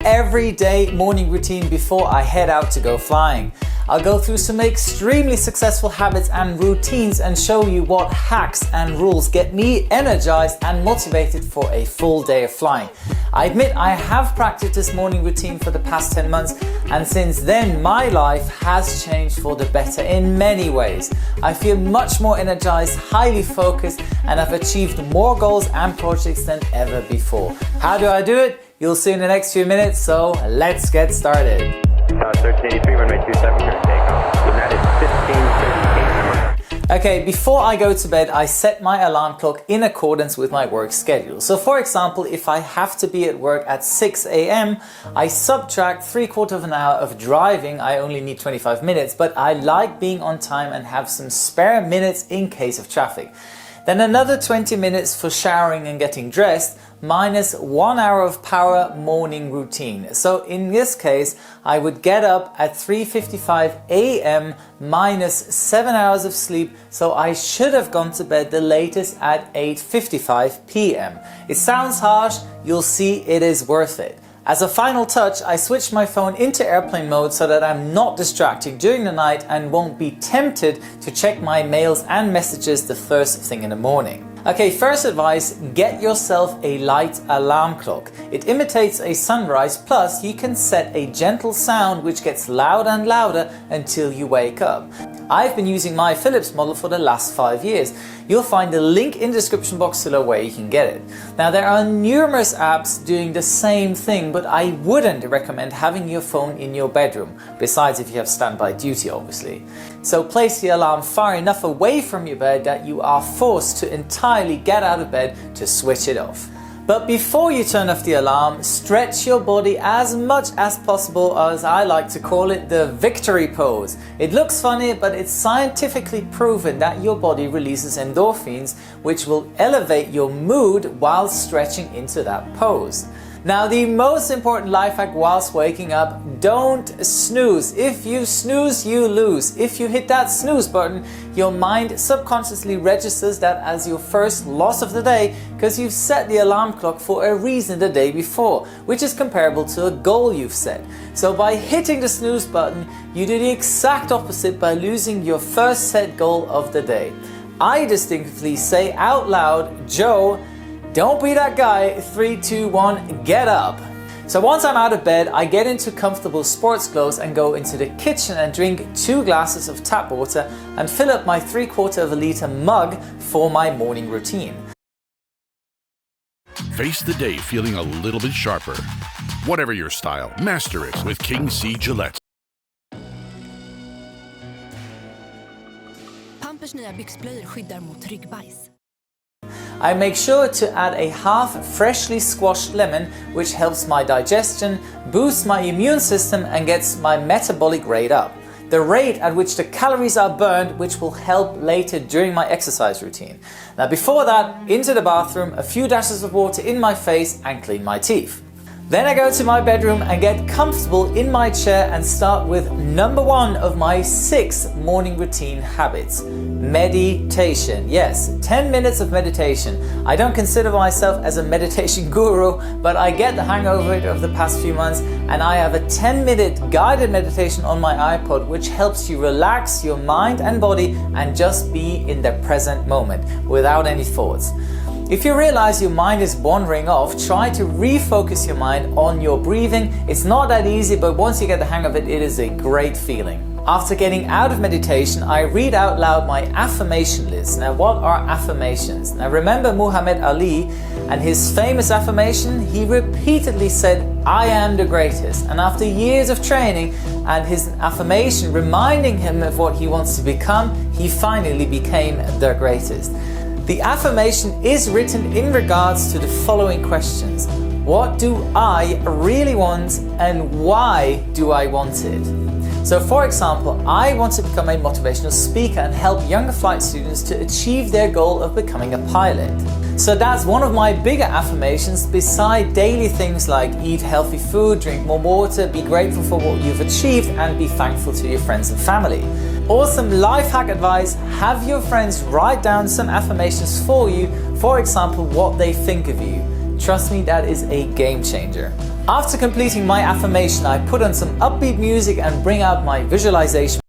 everyday morning routine before I head out to go flying. I'll go through some extremely successful habits and routines and show you what hacks and rules get me energized and motivated for a full day of flying. I admit I have practiced this morning routine for the past 10 months, and since then my life has changed for the better in many ways. I feel much more energized, highly focused, and I've achieved more goals and projects than ever before. How do I do it? You'll see in the next few minutes, so let's get started. 1383, runway 27, clear takeoff. United 1513. Okay, before I go to bed, I set my alarm clock in accordance with my work schedule. So for example, if I have to be at work at 6 a.m., I subtract 3/4 of an hour of driving. I only need 25 minutes, but I like being on time and have some spare minutes in case of traffic. Then another 20 minutes for showering and getting dressed, minus 1 hour of power morning routine. So in this case, I would get up at 3:55 a.m. minus 7 hours of sleep, so I should have gone to bed the latest at 8:55 p.m. It sounds harsh, you'll see it is worth it. As a final touch, I switch my phone into airplane mode so that I'm not distracted during the night and won't be tempted to check my mails and messages the first thing in the morning. Okay, first advice, get yourself a light alarm clock. It imitates a sunrise, plus you can set a gentle sound which gets louder and louder until you wake up. I've been using my Philips model for the last 5 years. You'll find the link in the description box below where you can get it. Now there are numerous apps doing the same thing, but I wouldn't recommend having your phone in your bedroom, besides if you have standby duty obviously. So place the alarm far enough away from your bed that you are forced to entirely get out of bed to switch it off. But before you turn off the alarm, stretch your body as much as possible, as I like to call it, the victory pose. It looks funny, but it's scientifically proven that your body releases endorphins, which will elevate your mood while stretching into that pose. Now, the most important life hack whilst waking up, don't snooze. If you snooze, you lose. If you hit that snooze button, your mind subconsciously registers that as your first loss of the day because you've set the alarm clock for a reason the day before, which is comparable to a goal you've set. So by hitting the snooze button, you do the exact opposite by losing your first set goal of the day. I distinctly say out loud, Joe, don't be that guy, 3, 2, 1, get up. So once I'm out of bed, I get into comfortable sports clothes and go into the kitchen and drink 2 glasses of tap water and fill up my 3/4 of a liter mug for my morning routine. Face the day feeling a little bit sharper. Whatever your style, master it with King C Gillette. Pampers nya byxblöjor skyddar mot ryggbajs. I make sure to add a half freshly squashed lemon, which helps my digestion, boosts my immune system and gets my metabolic rate up. The rate at which the calories are burned, which will help later during my exercise routine. Now before that, into the bathroom, a few dashes of water in my face and clean my teeth. Then I go to my bedroom and get comfortable in my chair and start with number 1 of my 6 morning routine habits. Meditation. Yes, 10 minutes of meditation. I don't consider myself as a meditation guru, but I get the hang of it over the past few months, and I have a 10-minute guided meditation on my iPod which helps you relax your mind and body and just be in the present moment without any thoughts. If you realize your mind is wandering off, try to refocus your mind on your breathing. It's not that easy, but once you get the hang of it, it is a great feeling. After getting out of meditation, I read out loud my affirmation list. Now, what are affirmations? Now, remember Muhammad Ali and his famous affirmation? He repeatedly said, I am the greatest. And after years of training and his affirmation reminding him of what he wants to become, he finally became the greatest. The affirmation is written in regards to the following questions. What do I really want and why do I want it? So for example, I want to become a motivational speaker and help younger flight students to achieve their goal of becoming a pilot. So that's one of my bigger affirmations beside daily things like eat healthy food, drink more water, be grateful for what you've achieved and be thankful to your friends and family. Awesome life hack advice, have your friends write down some affirmations for you, for example, what they think of you. Trust me, that is a game changer. After completing my affirmation, I put on some upbeat music and bring out my visualization